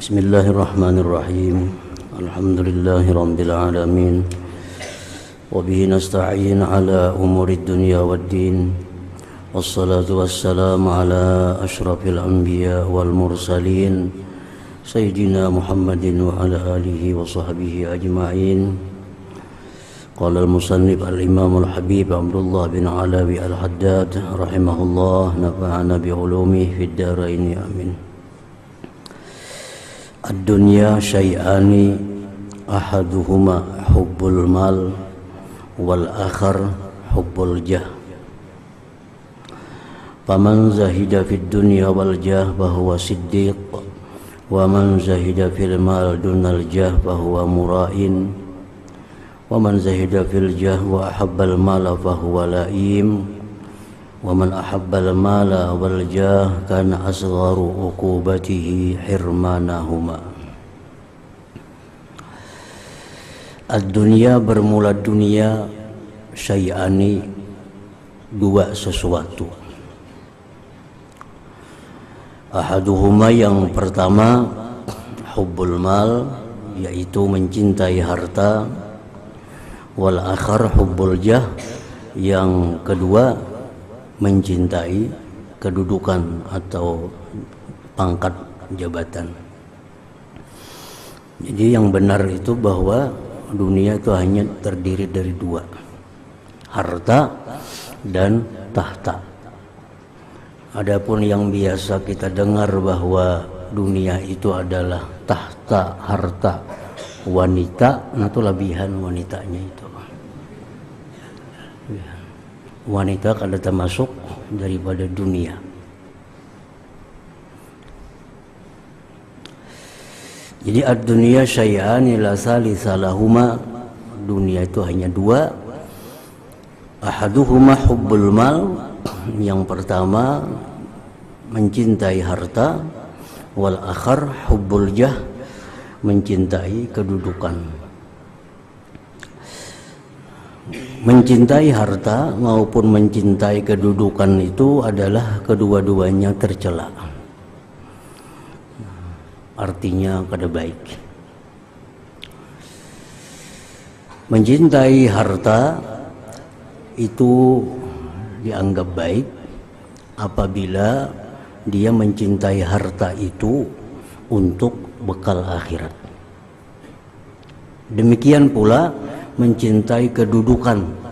Bismillahirrahmanirrahim. Alhamdulillahirabbil alamin. Wa bihi nasta'in ala umurid dunya waddin. Wassalatu wassalamu ala asyrafil anbiya wal mursalin Sayyidina Muhammadin wa ala alihi wa sahbihi ajma'in. Qala al-musannif al-imam al-habib Abdullah bin Alawi al-Haddad rahimahullah, nafa'ana bi'ulumihi fid daraini amin. Ad-dunya syai'ani ahaduhuma hubbul mal wal akhar hubbul jah. Faman zahida fid dunya wal jah fahuwa siddiq, wa man zahida fil mal dunal jah fahuwa mura'in, wa man zahida fil jah wa ahabbal mala fahuwa la'im, wa man ahabbal mala wal jah kana asgharu uqubatihi hirmanahuma. Ad-dunya, bermula dunia, syai'ani, dua sesuatu. Ahaduhuma, yang pertama, hubbul mal, yaitu mencintai harta. Wal akhar hubbul jah, yang kedua mencintai kedudukan atau pangkat jabatan. Jadi yang benar itu bahwa dunia itu hanya terdiri dari dua, harta dan tahta. Adapun yang biasa kita dengar bahwa dunia itu adalah tahta, harta, wanita, nah itu lebihan wanitanya itu. Wanita kada termasuk daripada dunia. Jadi ad-dunya syai'ani la salisa lahuma, dunia itu hanya dua. Ahaduhuma hubbul mal, yang pertama mencintai harta. Wal akhar hubbul jah, mencintai kedudukan. Mencintai harta maupun mencintai kedudukan itu adalah kedua-duanya tercela. Artinya kada baik. Mencintai harta itu dianggap baik apabila dia mencintai harta itu untuk bekal akhirat. Demikian pula mencintai kedudukan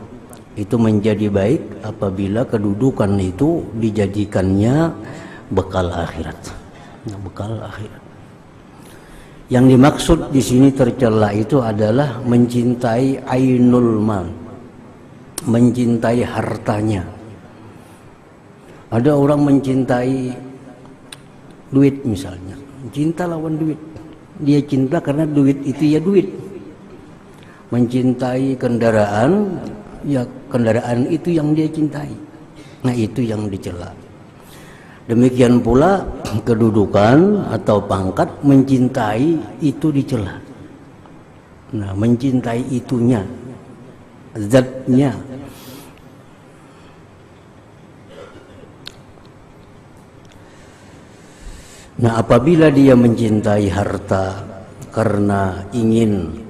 itu menjadi baik apabila kedudukan itu dijadikannya bekal akhirat. Nah, bekal akhirat. Yang dimaksud di sini tercela itu adalah mencintai ainul mal, mencintai hartanya. Ada orang mencintai duit misalnya, cinta lawan duit. Dia cinta karena duit itu ya duit. Mencintai kendaraan, ya kendaraan itu yang dia cintai. Nah, itu yang dicela. Demikian pula kedudukan atau pangkat, mencintai itu dicela. Nah, mencintai itunya, zatnya. Nah, apabila dia mencintai harta karena ingin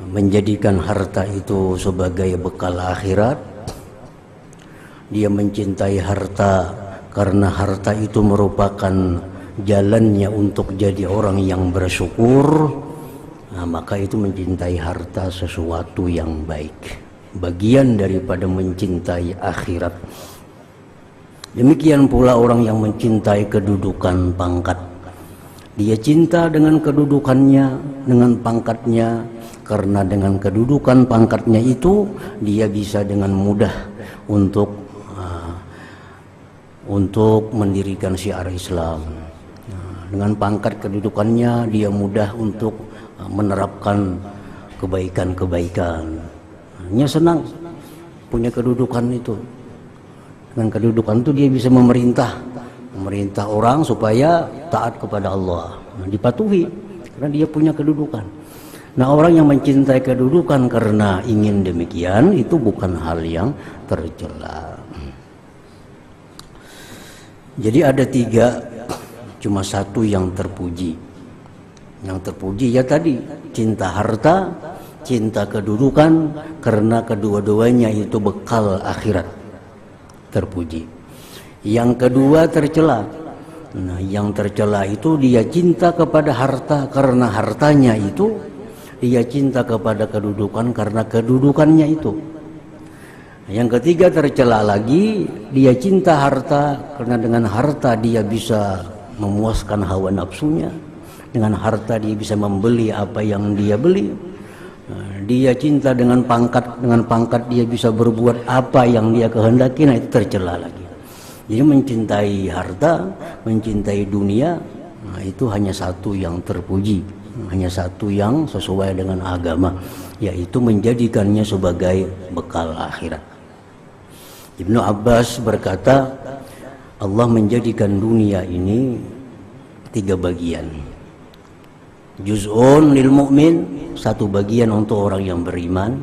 menjadikan harta itu sebagai bekal akhirat, dia mencintai harta karena harta itu merupakan jalannya untuk jadi orang yang bersyukur, nah, maka itu mencintai harta sesuatu yang baik, bagian daripada mencintai akhirat. Demikian pula orang yang mencintai kedudukan, pangkat. Dia cinta dengan kedudukannya, dengan pangkatnya, karena dengan kedudukan pangkatnya itu dia bisa dengan mudah untuk mendirikan syiar Islam. Dengan pangkat kedudukannya dia mudah untuk menerapkan kebaikan-kebaikan. Dia senang punya kedudukan itu. Dengan kedudukan itu dia bisa memerintah orang supaya taat kepada Allah. Nah, dipatuhi karena dia punya kedudukan. Nah, orang yang mencintai kedudukan karena ingin demikian itu bukan hal yang tercela. Jadi ada tiga cuma satu yang terpuji. Yang terpuji ya tadi, cinta harta, cinta kedudukan, karena kedua-duanya itu bekal akhirat. Terpuji. Yang kedua tercela. Nah, yang tercela itu dia cinta kepada harta karena hartanya itu, dia cinta kepada kedudukan karena kedudukannya itu. Yang ketiga tercela lagi, dia cinta harta karena dengan harta dia bisa memuaskan hawa nafsunya, dengan harta dia bisa membeli apa yang dia beli. Dia cinta dengan pangkat dia bisa berbuat apa yang dia kehendaki. Nah, itu tercela lagi. Jadi mencintai harta, mencintai dunia, nah itu hanya satu yang terpuji, hanya satu yang sesuai dengan agama, yaitu menjadikannya sebagai bekal akhirat. Ibnu Abbas berkata, Allah menjadikan dunia ini 3 bagian. Juz'un lil mu'min, satu bagian untuk orang yang beriman.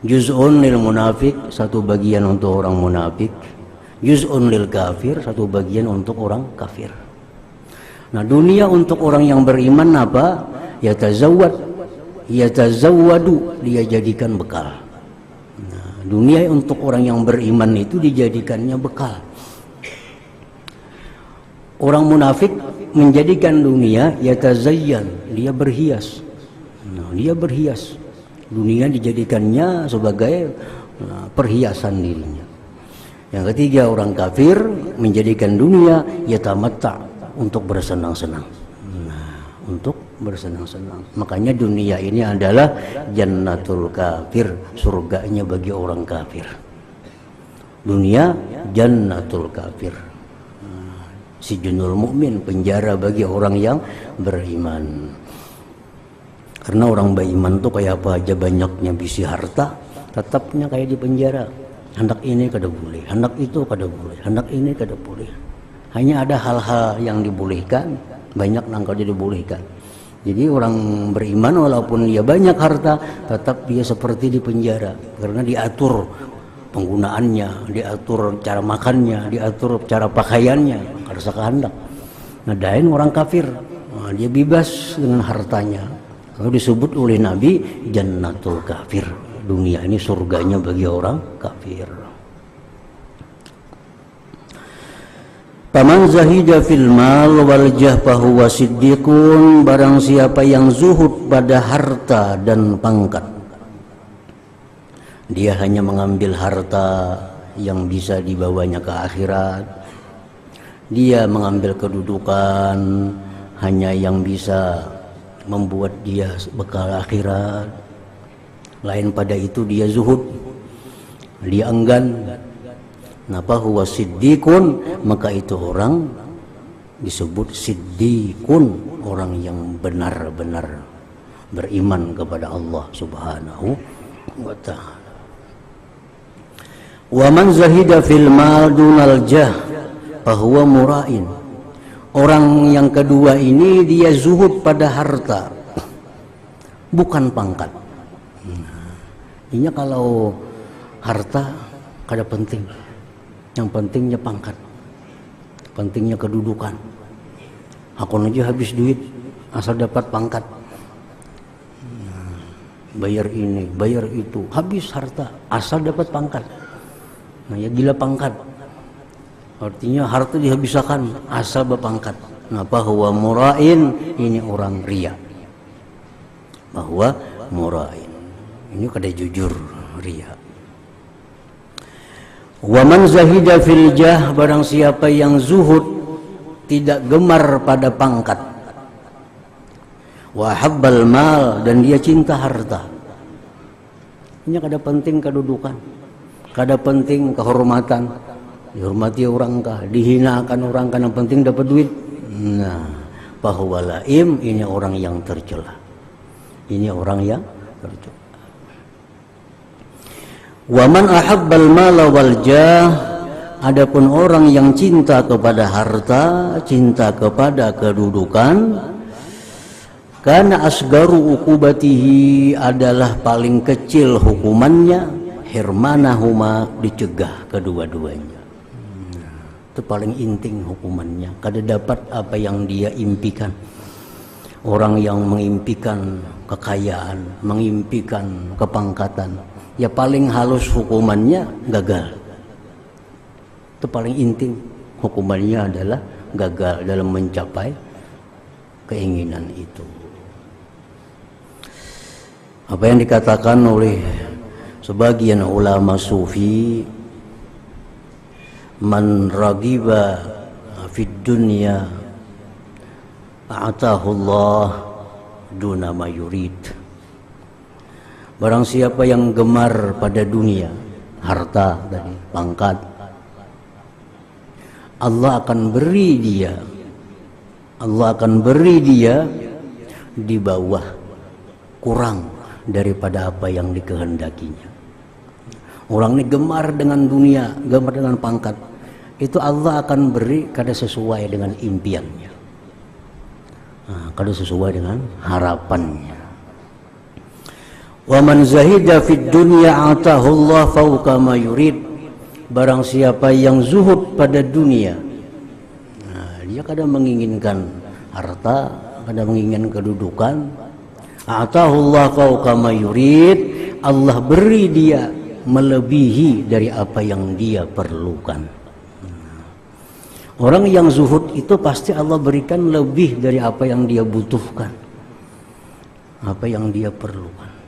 Juz'un lil munafik, satu bagian untuk orang munafik. Juz'un lil kafir, satu bagian untuk orang kafir. Nah, dunia untuk orang yang beriman apa? Yatazawwadu, dia jadikan bekal. Dunia untuk orang yang beriman itu dijadikannya bekal. Orang munafik menjadikan dunia yatazayyan, dia berhias. Nah, dia berhias. Dunia dijadikannya sebagai perhiasan dirinya. Yang ketiga, orang kafir menjadikan dunia yatamatta, untuk bersenang-senang. Nah, untuk bersenang-senang. Makanya dunia ini adalah jannatul kafir, surganya bagi orang kafir. Dunia jannatul kafir, sijnul mukmin, penjara bagi orang yang beriman. Karena orang beriman tuh kayak apa aja banyaknya bisi harta, tetapnya kayak di penjara. Hendak ini kada boleh, hendak itu kada boleh, hendak ini kada boleh. Hanya ada hal-hal yang dibolehkan, banyak nangkal jadi dibolehkan. Jadi orang beriman walaupun dia banyak harta, tetap dia seperti di penjara, karena diatur penggunaannya, diatur cara makannya, diatur cara pakaiannya, karena kehendak. Ngadain orang kafir, nah, dia bebas dengan hartanya. Kalau disebut oleh Nabi jannatul kafir, dunia ini surganya bagi orang kafir. Paman zahida fil mal wal jah fahuwa siddiqun, barang siapa yang zuhud pada harta dan pangkat, dia hanya mengambil harta yang bisa dibawanya ke akhirat, dia mengambil kedudukan hanya yang bisa membuat dia bekal akhirat, lain pada itu dia zuhud, dia enggan. Napa huwa siddiqun, maka itu orang disebut siddiqun, orang yang benar-benar beriman kepada Allah Subhanahu wa ta'ala. Wa man zahida fil mal dunal jah fahuwa mura'in. Orang yang kedua ini dia zuhud pada harta, bukan pangkat. Ini kalau harta kada penting. Yang pentingnya pangkat, pentingnya kedudukan. Aku aja habis duit asal dapat pangkat, bayar ini, bayar itu, habis harta asal dapat pangkat. Nah, ya gila pangkat. Artinya harta dihabiskan asal berpangkat. Nah, bahwa murain ini orang ria. Bahwa murain ini kada jujur, ria. Wa man zahida fil jah, barang siapa yang zuhud tidak gemar pada pangkat, wa habbal mal, dan dia cinta harta. Ini kada penting kedudukan, kada penting kehormatan, dihormati orang kah, dihinakan orang kah, yang penting dapat duit. Nah, bahwa laim ini orang yang tercela, ini orang yang tercela. Wa man ahabbal mala wal jah, adapun orang yang cinta kepada harta, cinta kepada kedudukan, karena asgaru ukubatihi, adalah paling kecil hukumannya, hirmanahuma, dicegah kedua-duanya. itu paling inting hukumannya, kada dapat apa yang dia impikan. Orang yang mengimpikan kekayaan, mengimpikan kepangkatan, ya paling halus hukumannya gagal. Itu paling inting hukumannya adalah gagal dalam mencapai keinginan itu. Apa yang dikatakan oleh sebagian ulama sufi, man ragiba fid dunya a'tahu Allah duna ma yurid. Barang siapa yang gemar pada dunia, harta tadi, pangkat, Allah akan beri dia di bawah, kurang daripada apa yang dikehendakinya. Orang ini gemar dengan dunia, gemar dengan pangkat, itu Allah akan beri kada sesuai dengan impiannya, kada sesuai dengan harapannya. Wa man zahida fid dunya atahu Allah fawqa ma yurid. Barang siapa yang zuhud pada dunia, dia kada menginginkan harta, kada menginginkan kedudukan, atahu Allah fawqa ma yurid, Allah beri dia melebihi dari apa yang dia perlukan. Orang yang zuhud itu pasti Allah berikan lebih dari apa yang dia butuhkan, apa yang dia perlukan.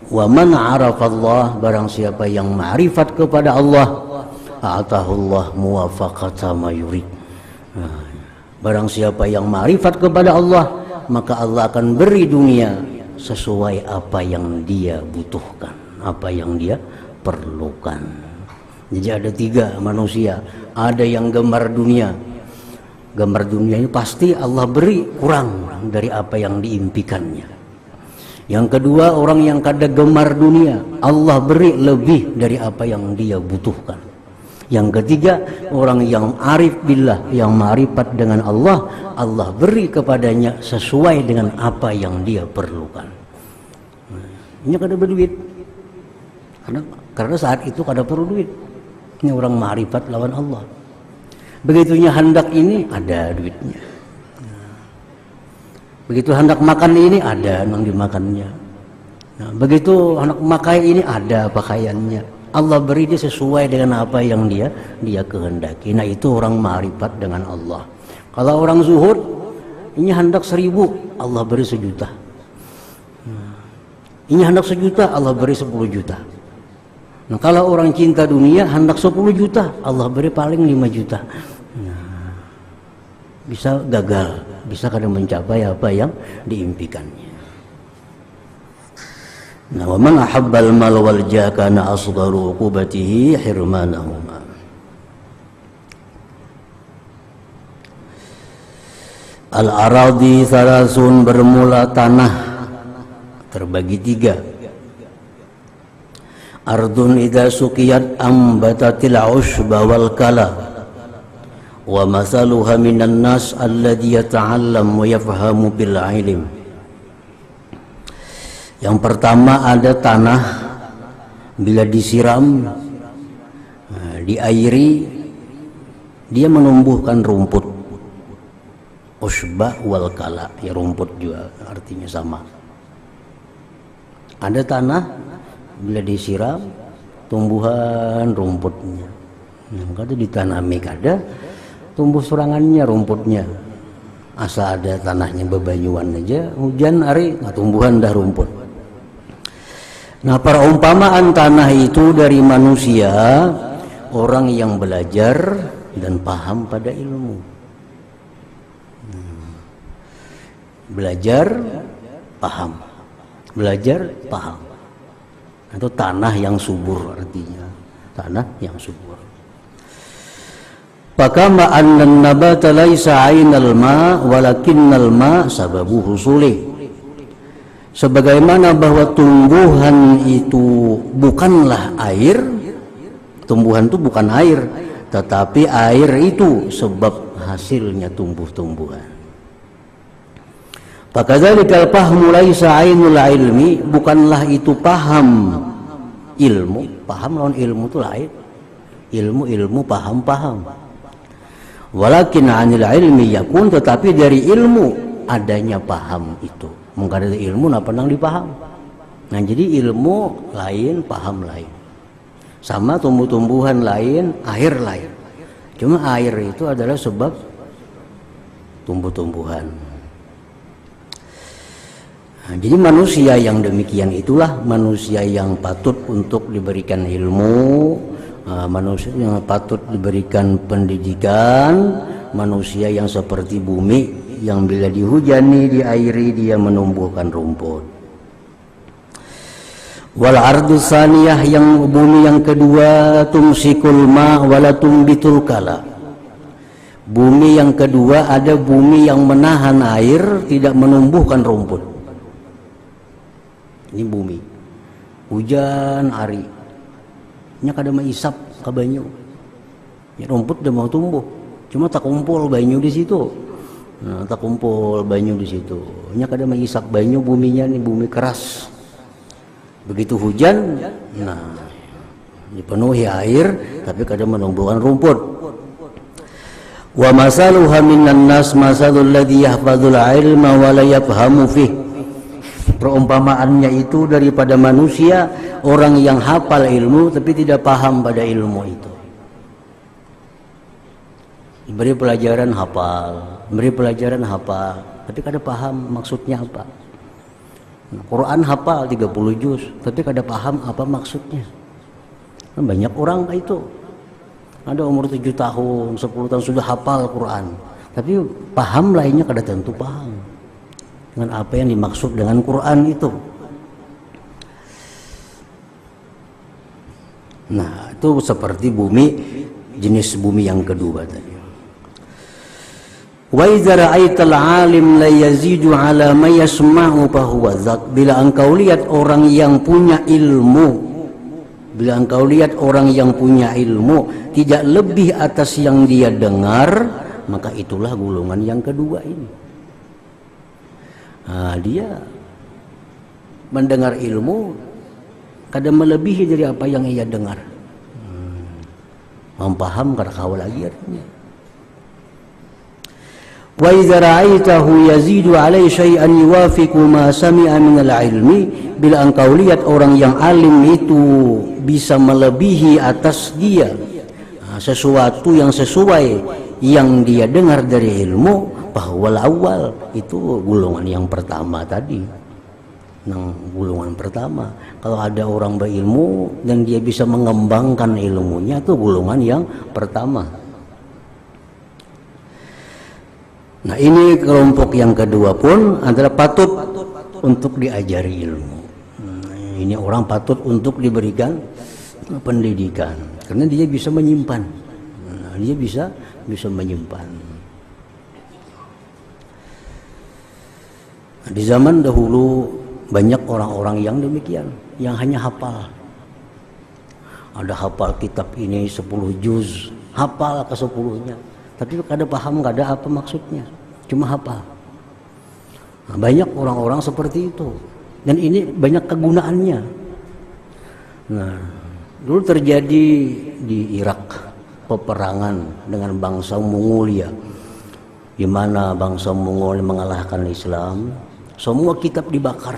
Wa man 'arafa Allah, barang siapa yang ma'rifat kepada Allah, atahullah muwafaqata ma yurid. Barang siapa yang ma'rifat kepada Allah, maka Allah akan beri dunia sesuai apa yang dia butuhkan, apa yang dia perlukan. Jadi ada tiga manusia, ada yang gemar dunia. Gemar dunia ini pasti Allah beri kurang dari apa yang diimpikannya. Yang kedua, orang yang kada gemar dunia, Allah beri lebih dari apa yang dia butuhkan. Yang ketiga, orang yang arif billah, yang ma'rifat dengan Allah, Allah beri kepadanya sesuai dengan apa yang dia perlukan. Ini kada berduit, karena saat itu kada perlu duit. Ini orang ma'rifat lawan Allah. Begitunya hendak ini ada duitnya. Begitu hendak makan ini ada yang dimakannya. Nah, begitu hendak memakai ini ada pakaiannya. Allah beri dia sesuai dengan apa yang dia kehendaki. Nah, itu orang ma'rifat dengan Allah. Kalau orang zuhud, ini hendak 1000, Allah beri 1 juta. Ini hendak 1 juta, Allah beri 10 juta. Nah, kalau orang cinta dunia hendak 10 juta, Allah beri paling 5 juta. Nah, bisa gagal, bisa kada mencapai apa yang diimpikannya. Nah, wa man ahabbal mal wal jah kana asgharu uqubatihi hirmanahuma. Al-aradi thalathun, bermula tanah terbagi 3. Ardun idza suqiyat ambatatil ushba wal kala, wa masaluha minan nas alladhi yata'allam wa yafhamu bil ilm. Yang pertama ada tanah, bila disiram, diairi, dia menumbuhkan rumput. Ushba wal kala, ya rumput juga artinya sama. Ada tanah, bila disiram, tumbuhan rumputnya. Kada ditanami, kada tumbuh serangannya rumputnya. Asa ada tanahnya bebanyuan aja, hujan hari tumbuhan dah rumput. Nah, perumpamaan tanah itu dari manusia, orang yang belajar dan paham pada ilmu. Belajar, paham. Belajar, paham. Itu tanah yang subur artinya. Tanah yang subur. Fakama annan nabata laisa 'ainal ma walakinnal ma sababu husuli. Sebagaimana bahwa tumbuhan itu bukanlah air, tumbuhan itu bukan air, tetapi air itu sebab hasilnya tumbuh-tumbuhan. Fakadzalikal fahmu laisa 'ainul ilmi, bukanlah itu paham ilmu, paham lawan ilmu itu lain. Ilmu, paham. Walakin 'anil ilmi yakun, tetapi dari ilmu adanya paham itu. Mungkin ada ilmu nah penang dipaham. Nah, jadi ilmu lain, paham lain. Sama tumbuh-tumbuhan lain, air lain. Cuma air itu adalah sebab tumbuh-tumbuhan. Nah, jadi manusia yang demikian itulah manusia yang patut untuk diberikan ilmu, manusia yang patut diberikan pendidikan, manusia yang seperti bumi yang bila dihujani, diairi, dia menumbuhkan rumput. Wal ardu saniyah, yang bumi yang kedua, tumsikul ma wala tumbitul kala. Bumi yang kedua ada bumi yang menahan air, tidak menumbuhkan rumput. Ini bumi hujan hari nya kada maisap ka banyu, ya rumput udah mau tumbuh, cuma tak kumpul banyu di situ. Nah, tak kumpul banyu di situ, nya kada maisap banyu, buminya nih bumi keras. Begitu hujan, nah dipenuhi air, tapi kada menumbuhkan rumput. Wa masaluha minan nas masalul ladzi yahfazul ilma wa la yafhamu fih. Perumpamaannya itu daripada manusia, orang yang hafal ilmu tapi tidak paham pada ilmu itu. Beri pelajaran hafal, tapi kada paham maksudnya apa. Quran hafal 30 juz, tapi kada paham apa maksudnya. Banyak orang itu. Ada umur 7 tahun, 10 tahun sudah hafal Quran, tapi paham lainnya kada tentu paham dengan apa yang dimaksud dengan Quran itu. Nah, itu seperti bumi, jenis bumi yang kedua tadi. Wa idza ra'aital 'alim la yazidu 'ala ma yasma'u fa huwa zak. Bila engkau lihat orang yang punya ilmu, tidak lebih atas yang dia dengar, maka itulah golongan yang kedua ini. Nah, dia mendengar ilmu kada melebihi dari apa yang ia dengar. Mempaham kada kau lagi artinya. Wa idza ra'aitahu yazidu 'alai syai'an yuwafiqu ma sami'a min al-'ilmi, bila engkau lihat orang yang alim itu bisa melebihi atas dia sesuatu yang sesuai yang dia dengar dari ilmu, bahwal awal itu golongan yang pertama tadi. Golongan pertama, kalau ada orang berilmu dan dia bisa mengembangkan ilmunya, itu golongan yang pertama. Nah, ini kelompok yang kedua pun adalah patut untuk diajari ilmu. Ini orang patut untuk diberikan pendidikan karena dia bisa menyimpan. Dia bisa menyimpan. Di zaman dahulu banyak orang-orang yang demikian, yang hanya hafal. Ada hafal kitab ini 10 juz, hafal ke 10-nya, tapi kada paham, kada apa maksudnya, cuma hafal. Nah, banyak orang-orang seperti itu, dan ini banyak kegunaannya. Nah, dulu terjadi di Irak peperangan dengan bangsa Mongolia, di mana bangsa Mongol mengalahkan Islam. Semua kitab dibakar,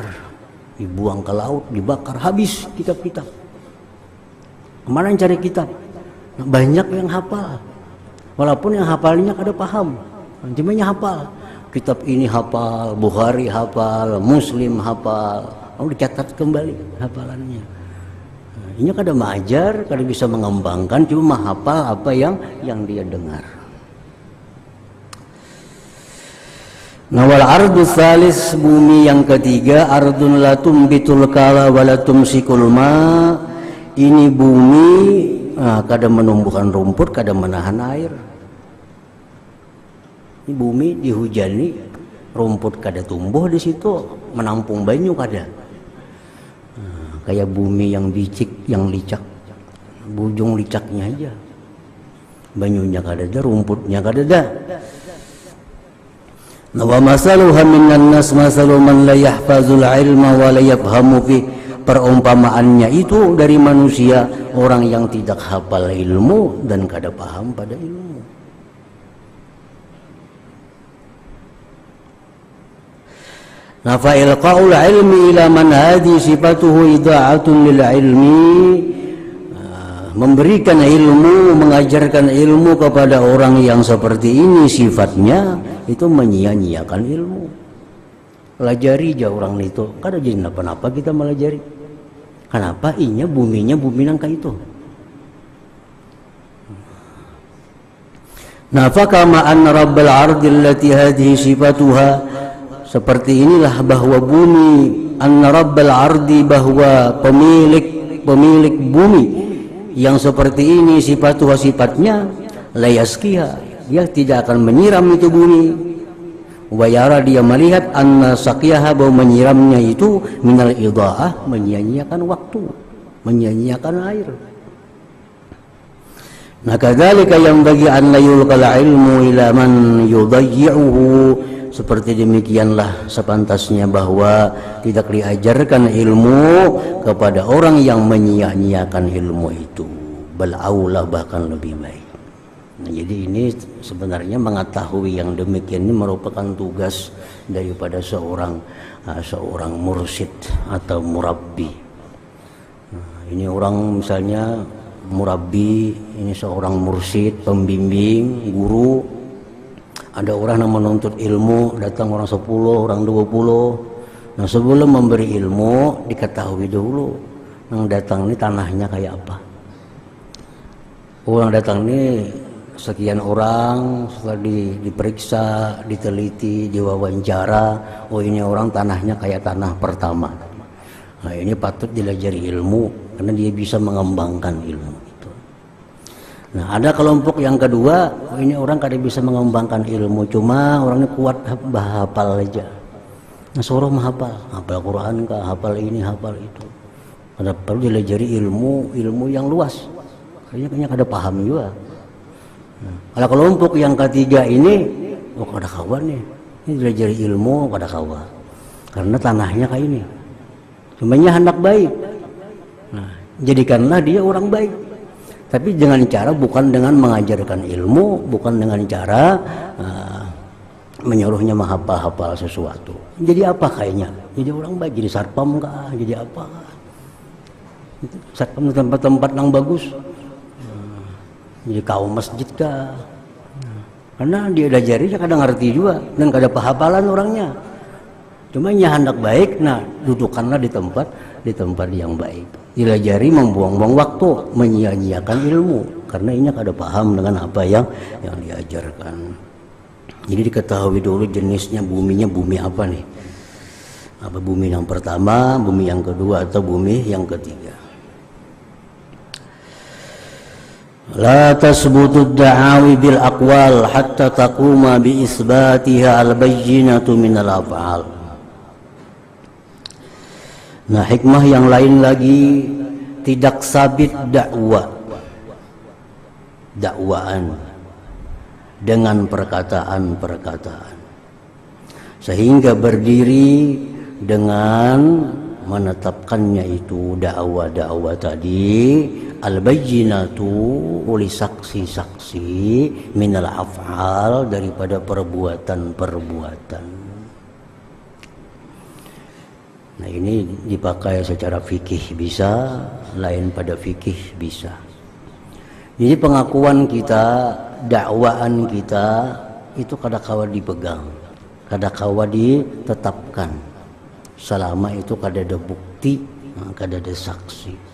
dibuang ke laut, dibakar, habis kitab-kitab. Kemana yang cari kitab? Nah, banyak yang hafal, walaupun yang hafalnya kada paham, cuma hafal. Kitab ini hafal, Bukhari hafal, Muslim hafal, lalu dicatat kembali hafalannya. Nah, ini kada mengajar, kada bisa mengembangkan, cuma hafal apa yang dia dengar. Nah, wal ardu tsalis, bumi yang ketiga, ardun la tumbitul kala wa la tumsikul ma. Ini bumi kada menumbuhkan rumput, kada menahan air. Ini bumi dihujani, rumput kada tumbuh di situ, menampung banyu kada. Kayak bumi yang bicik, yang licak, bujung licaknya aja, banyunya kada ada, rumputnya kada ada. Wa masaluha minan nas masalu man la yahfazul ilma wa la yafhamu fi. perumpamaannya itu dari manusia, orang yang tidak hafal ilmu dan kada paham pada ilmu. Nah, fa ilqa'ul ilmi ila man hadi sifatuhu ida'atun lil ilmi, memberikan ilmu, mengajarkan ilmu kepada orang yang seperti ini sifatnya, itu menyia-nyiakan ilmu. Pelajari aja orang itu, kada jadi napa-napa kita melajari. Kenapa? Inya buminya bumi nangka itu. Nah, fakama anna rabbal ardi allati hadhihi sifatuha, seperti inilah bahwa bumi, anna rabbal ardi, bahwa pemilik bumi yang seperti ini sifatuha, sifatnya, la yaskiha, dia tidak akan menyiram itu bumi. Wa yara, dia melihat, anna saqiyaha, bahwa menyiramnya itu minal idha'ah, menyia-nyiakan waktu, menyia-nyiakan air. Nah, kadzalika yang bagi an la yulqal ilmu ila man yudayyi'uhu, seperti demikianlah sepantasnya bahwa tidak diajarkan ilmu kepada orang yang menyia-nyiakan ilmu itu, bal aula, bahkan lebih baik. Nah, jadi ini sebenarnya mengetahui yang demikian ini merupakan tugas daripada seorang mursyid atau murabbi. Nah, ini orang misalnya murabbi, ini seorang mursyid, pembimbing, guru. Ada orang yang menuntut ilmu, datang orang 10, orang 20. Nah, sebelum memberi ilmu diketahui dulu yang datang ini tanahnya kayak apa. Orang datang ini sekian orang, setelah diperiksa, diteliti, diwawancara, oh ini orang tanahnya kayak tanah pertama. Nah, ini patut dilajari ilmu karena dia bisa mengembangkan ilmu itu. Nah, ada kelompok yang kedua, oh ini orang kada bisa mengembangkan ilmu, cuma orangnya kuat hafal aja. Nah, suruh menghafal, hafal Quran kah, hafal ini, hafal itu. Kada perlu dilajari ilmu yang luas. Kayaknya kada paham juga. Nah, kalau kelompok yang ketiga ini, oh kada kawan nih, ini belajar ilmu kada kawan, karena tanahnya kayak ini, semuanya hendak baik. Nah, jadikanlah dia orang baik, tapi dengan cara bukan dengan mengajarkan ilmu, bukan dengan cara menyuruhnya menghafal sesuatu. Jadi apa kayaknya? Jadi orang baik, jadi satpam kah? Jadi apa? Satpam di tempat-tempat yang bagus. Jadi kaum masjid kah? Karena dia dajari dia kadang ngerti juga dan kada pahapalan orangnya. Cuma nya hendak baik, nah dudukkanlah di tempat yang baik. Dilajari membuang-buang waktu, menyia-nyiakan ilmu karena ini kada paham dengan apa yang diajarkan. Jadi diketahui dulu jenisnya buminya, bumi apa nih? Apa bumi yang pertama, bumi yang kedua, atau bumi yang ketiga? La tasbutu ad-da'awi bil aqwal hatta taquma bi isbatiha al-bayyinatu min al-af'al. Nah, hikmah yang lain lagi, tidak sabit dakwaan dengan perkataan-perkataan sehingga berdiri dengan menetapkannya itu dakwah tadi al-bayyinatu, oleh saksi-saksi, minal af'al, daripada perbuatan-perbuatan. Nah, ini dipakai secara fikih bisa, lain pada fikih bisa. Jadi pengakuan kita, dakwaan kita itu kadang-kala dipegang, kadang-kala ditetapkan, selama itu kada ada bukti, kada ada saksi.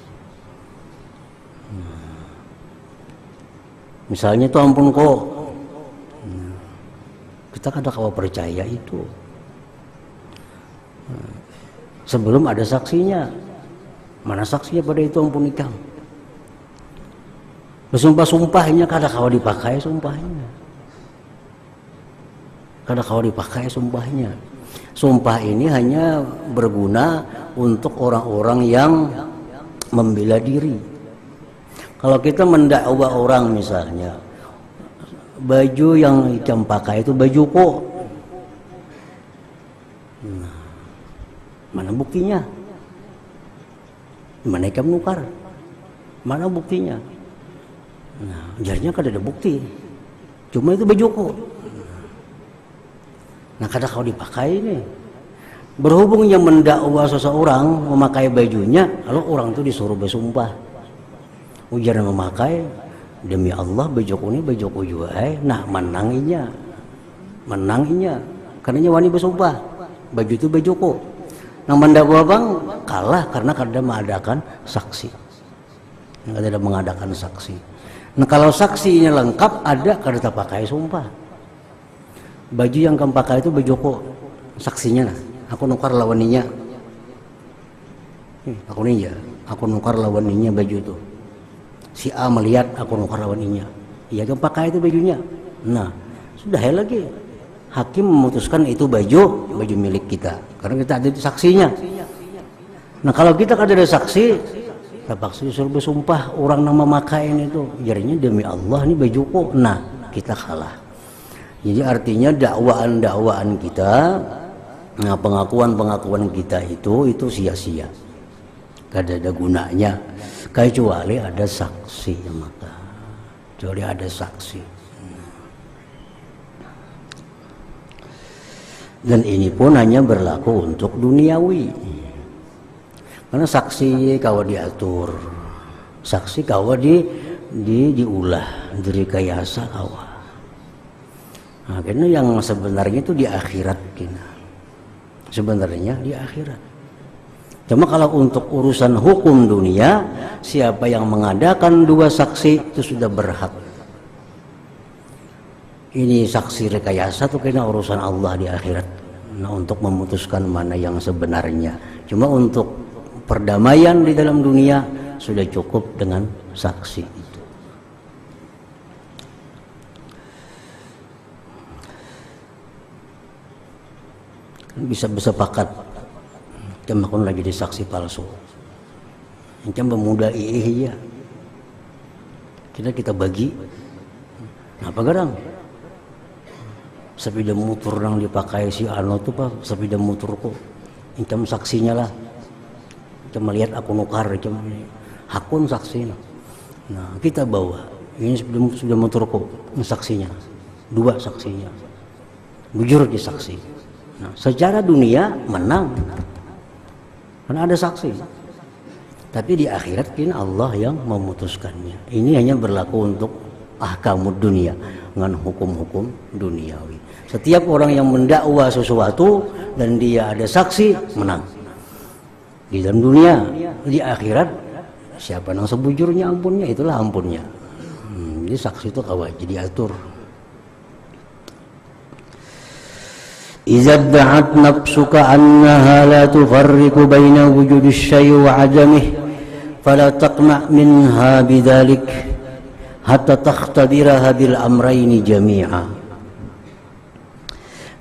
Misalnya itu ampun kok, kita kadang-kala percaya itu sebelum ada saksinya. Mana saksinya pada itu ampun ikang? Bersumpah-sumpahnya kadang-kala dipakai sumpahnya, kadang-kala dipakai sumpahnya. Sumpah ini hanya berguna untuk orang-orang yang membela diri. Kalau kita mendakwa orang misalnya, baju yang ikam pakai itu baju kok, nah, mana buktinya? Mereka menukar. Mana buktinya? Nah, jadinya kan ada bukti. Cuma itu baju kok. Nah, kadang kalau dipakai ini, berhubung yang mendakwa seseorang memakai bajunya, lalu orang itu disuruh bersumpah. Ujar memakai, demi Allah bajuku ini bajuku juga. Nah, menanginya. Karena wani bersumpah. Baju itu bajuku. Nah, mendakwa bang kalah karena kadang mengadakan saksi. Tidak mengadakan saksi. Nah, kalau saksinya lengkap ada kada tak pakai sumpah. Baju yang kamu pakai itu bajuku. Saksinya nah, aku nukar lawaninya. Aku nukar lawaninya baju itu. Si A melihat aku nukar lawaninya. Iya, kamu pakai itu bajunya. Nah, sudah lagi. Hakim memutuskan itu baju milik kita karena kita ada saksinya. Nah, kalau kita ada saksi, terpaksa disuruh bersumpah orang nama makain itu, jadinya demi Allah ini bajuku. Nah, kita kalah. Jadi artinya dakwaan kita, nah pengakuan kita itu sia-sia, tidak ada gunanya kecuali ada saksi. Maka kecuali ada saksi. Dan ini pun hanya berlaku untuk duniawi. Karena saksi kawa diatur, saksi kawa diulah, direkayasa kawa. Nah, karena yang sebenarnya itu di akhirat kina. Sebenarnya di akhirat. Cuma kalau untuk urusan hukum dunia, siapa yang mengadakan dua saksi itu sudah berhak. Ini saksi rekayasa tuh kena urusan Allah di akhirat. Nah, untuk memutuskan mana yang sebenarnya. Cuma untuk perdamaian di dalam dunia sudah cukup dengan saksi itu. Bisa bersepakat. Cuma kan lagi di saksi palsu. Cuma pemuda iya. Kita bagi. Apa garang? Sepeda motor yang dipakai si Ano tuh pak, sepeda motor kok, incam saksinya lah, cuma lihat aku nukar, cuma hakun saksinya. Nah kita bawa ini sepeda motor kok, saksinya, dua saksinya, bujur di saksi. Nah secara dunia menang, karena ada saksi. Tapi di akhirat kini Allah yang memutuskannya. Ini hanya berlaku untuk ahkamud dunia, dengan hukum-hukum duniawi. Setiap orang yang mendakwa sesuatu dan dia ada saksi, menang. Di dalam dunia, di akhirat siapa yang sebujurnya ampunnya, itulah ampunnya. Jadi saksi itu kawat jadi atur. Idza da'at nafsuka annaha la tufarriqu baina wujudi syai' wa 'adamihi fala taqna' minha bidzalik hatta takhtabiraha bil amrayni jami'a.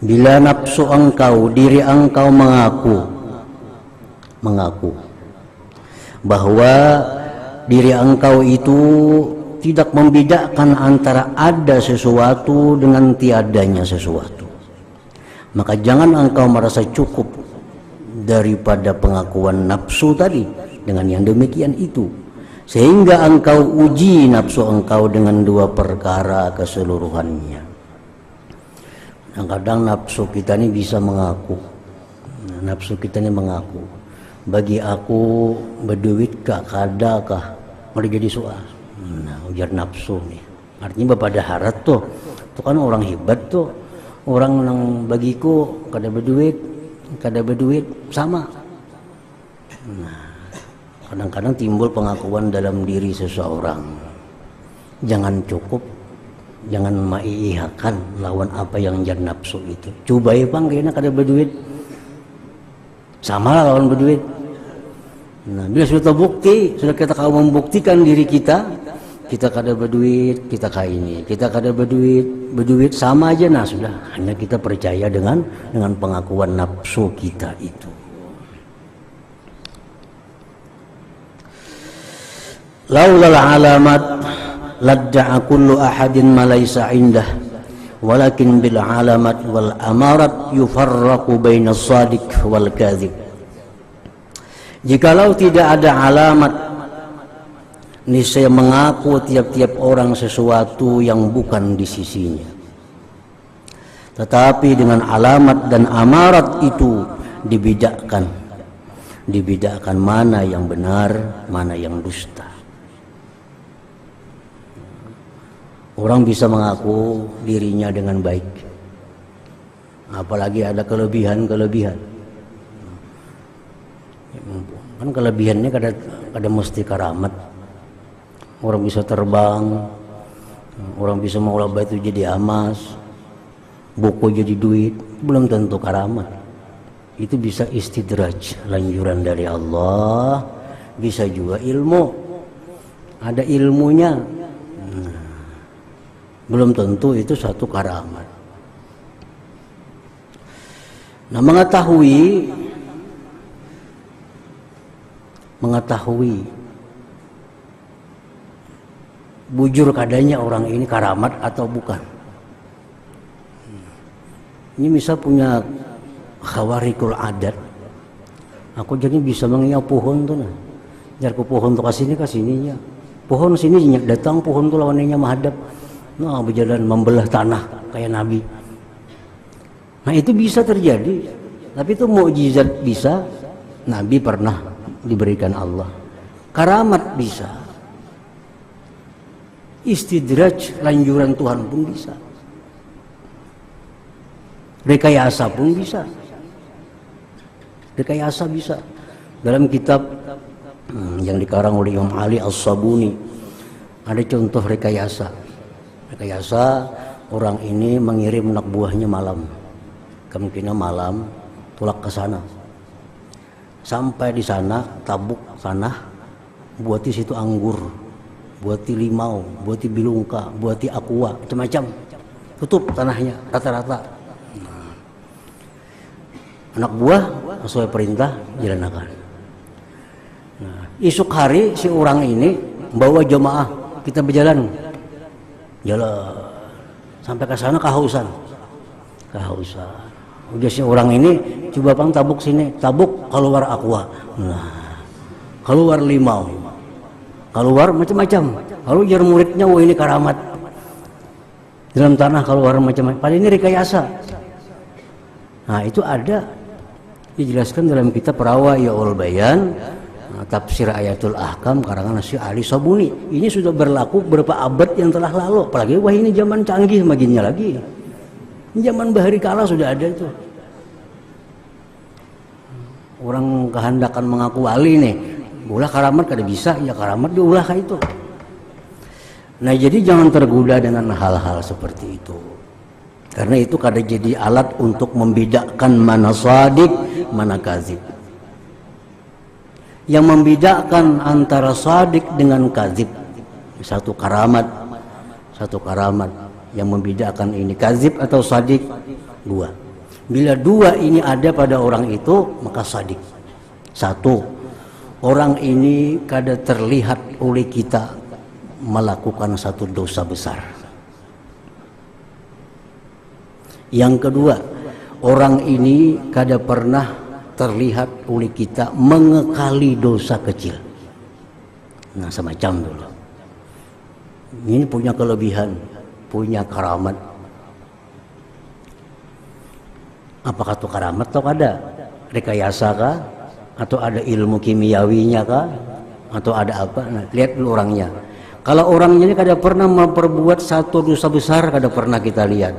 Bila nafsu engkau, diri engkau mengaku bahwa diri engkau itu tidak membedakan antara ada sesuatu dengan tiadanya sesuatu, maka jangan engkau merasa cukup daripada pengakuan nafsu tadi dengan yang demikian itu, sehingga engkau uji nafsu engkau dengan dua perkara keseluruhannya. Kadang nafsu kita ini bisa mengaku, nafsu kita ini mengaku, bagi aku berduit kah, kadakah, mau jadi soal. Nah, ujar nafsu nih, artinya bapak daharat tuh kan orang hebat tuh, orang yang bagiku kada berduit sama. Nah, kadang-kadang timbul pengakuan dalam diri seseorang, jangan cukup. Jangan maihakan lawan apa yang jadi nafsu itu. Coba ya bang, kayaknya kada berduit, sama lah lawan berduit. Nah, bila sudah terbukti, sudah kita kau membuktikan diri kita kada berduit, kita kayak ini, kita kada berduit sama aja. Nah sudah, hanya kita percaya dengan pengakuan nafsu kita itu. Laulal alamat ladda'a kullu ahadin ma laysa indah walakin bil alamat wal amarat yufarraqu bainas sadiq wal kadhib. Jikalau tidak ada alamat, niscaya mengaku tiap-tiap orang sesuatu yang bukan di sisinya. Tetapi dengan alamat dan amarat itu dibedakan mana yang benar, mana yang dusta. Orang bisa mengaku dirinya dengan baik, apalagi ada kelebihan. Kan kelebihannya kada mesti karamat. Orang bisa terbang, orang bisa mengolah batu jadi emas, buku jadi duit, belum tentu karamat. Itu bisa istidraj, lanjuran dari Allah. Bisa juga ilmu, ada ilmunya, belum tentu itu satu karamat. Nah, mengetahui bujur kadanya orang ini karamat atau bukan. Ini misal punya khawarikul adat, aku jadi bisa mengingat pohon tuh, nah jar ku pohon tuh kasininya pohon sini datang, pohon tuh lawannya menghadap, nah berjalan membelah tanah kayak Nabi. Nah itu bisa terjadi, tapi itu mukjizat bisa, Nabi pernah diberikan Allah. Karamat bisa, istidraj, lanjuran Tuhan pun bisa, rekayasa pun bisa. Rekayasa bisa. Dalam kitab yang dikarang oleh Imam Ali As-Sabuni ada contoh rekayasa. Rekayasa, orang ini mengirim anak buahnya malam, kemungkinan malam tulak ke sana. Sampai di sana, tabuk tanah, buati situ anggur, buati limau, buati bilungka, buati aqua, macam-macam. Tutup tanahnya rata-rata. Anak buah sesuai perintah jalankan. Nah, esok hari si orang ini bawa jemaah, kita berjalan, jalan sampai ke sana kehausan. Udah si orang ini coba pang tabuk sini, tabuk keluar aqua, nah keluar limau, keluar macam-macam. Lalu jar muridnya, wah ini karamat, dalam tanah keluar macam-macam. Padahal ini rekayasa. Nah itu ada dijelaskan dalam kitab Rawaiyul Bayan, tafsir ayatul ahkam karangan si Ali Sabuni. Ini sudah berlaku beberapa abad yang telah lalu, apalagi wah ini zaman canggih maginnya lagi. Zaman bahari kala sudah ada itu. Orang kehendakan mengaku wali nih, ulah karamat kada bisa, ya karamat diulah kayak itu. Nah jadi jangan tergoda dengan hal-hal seperti itu, karena itu kada jadi alat untuk membedakan mana shadik, mana kadzib. Yang membedakan antara shadik dengan kadzib satu karamat. Yang membedakan ini kadzib atau shadik dua. Bila dua ini ada pada orang itu, maka shadik. Satu, orang ini kada terlihat oleh kita melakukan satu dosa besar. Yang kedua, orang ini kada pernah terlihat oleh kita mengekali dosa kecil. Nah semacam dulu. Ini punya kelebihan, punya karamat. Apakah itu karamat atau ada rekayasa kah? Atau ada ilmu kimiawinya kah? Atau ada apa? Nah, lihat dulu orangnya. Kalau orangnya ini kada pernah memperbuat satu dosa besar, kada pernah kita lihat.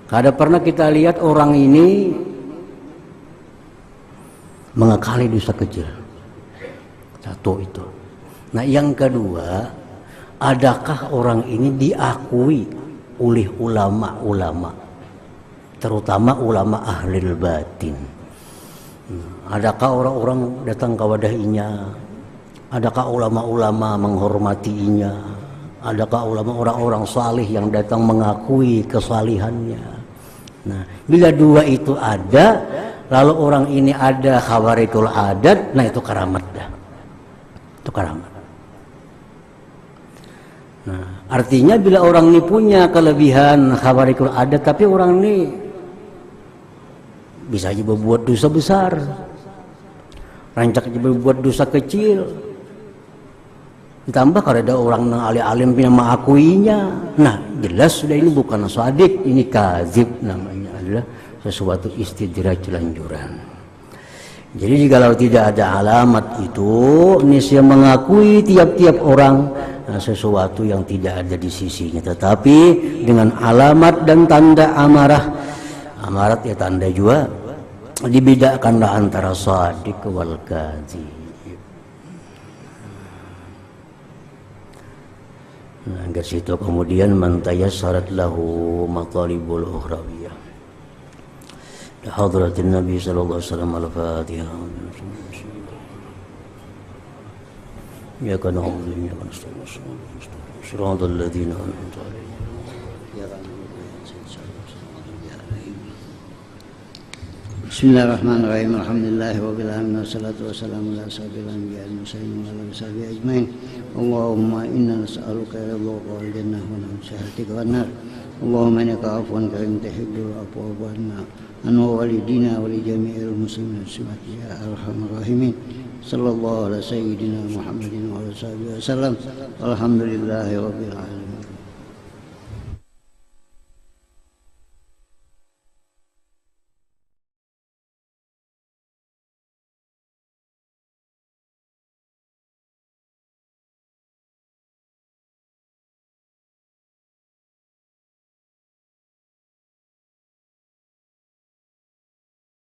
Kada pernah kita lihat orang ini mengekali dosa kecil. Satu itu. Nah yang kedua, adakah orang ini diakui oleh ulama-ulama, terutama ulama ahlil batin? Adakah orang-orang datang ke wadahinya? Adakah ulama-ulama menghormatinya? Adakah ulama orang-orang salih yang datang mengakui kesalihannya? Nah, bila dua itu ada, lalu orang ini ada khawarikul adat, nah itu karamat dah. Itu karamat. Nah, artinya bila orang ini punya kelebihan khawarikul adat, tapi orang ini bisa aja berbuat dosa besar. rancak berbuat dosa kecil. Ditambah kalau ada orang yang alim-alim yang mengakuinya, nah jelas sudah ini bukan sadik, ini kazib, namanya adalah sesuatu istidraj lanjuran. Jadi kalau tidak ada alamat itu, niscaya mengakui tiap-tiap orang sesuatu yang tidak ada di sisinya. Tetapi dengan alamat dan tanda amarah, amarat ya tanda juga, dibedakanlah antara sadik wal kadzib. Nah, ke situ kemudian man tayassarat lahu matalibul ukhrawiyah. Hadratin Nabi sallallahu alaihi wasallam al-Fatihah. Ya kana ummi ya kana siratal ladzina an'amta alaihim. Ya Bismillahirrahmanirrahim. Alhamdulillahirabbil alamin wassalatu wassalamu ala asyrofil anbiya'i wal mursalin wa ala sahbihi ajmain. Allahumma inna nas'aluka ridhaka wal jannah wa na'udzuka wan nar. Allahumma innaka 'afuwun karimun tuhibbul 'afwa fa'fu 'anna. Anu walidina wa li jami'il muslimin ya arhamar rahimin. Sallallahu ala sayyidina Muhammadin wa ala sahbihi wasallam. Alhamdulillahirabbil alamin.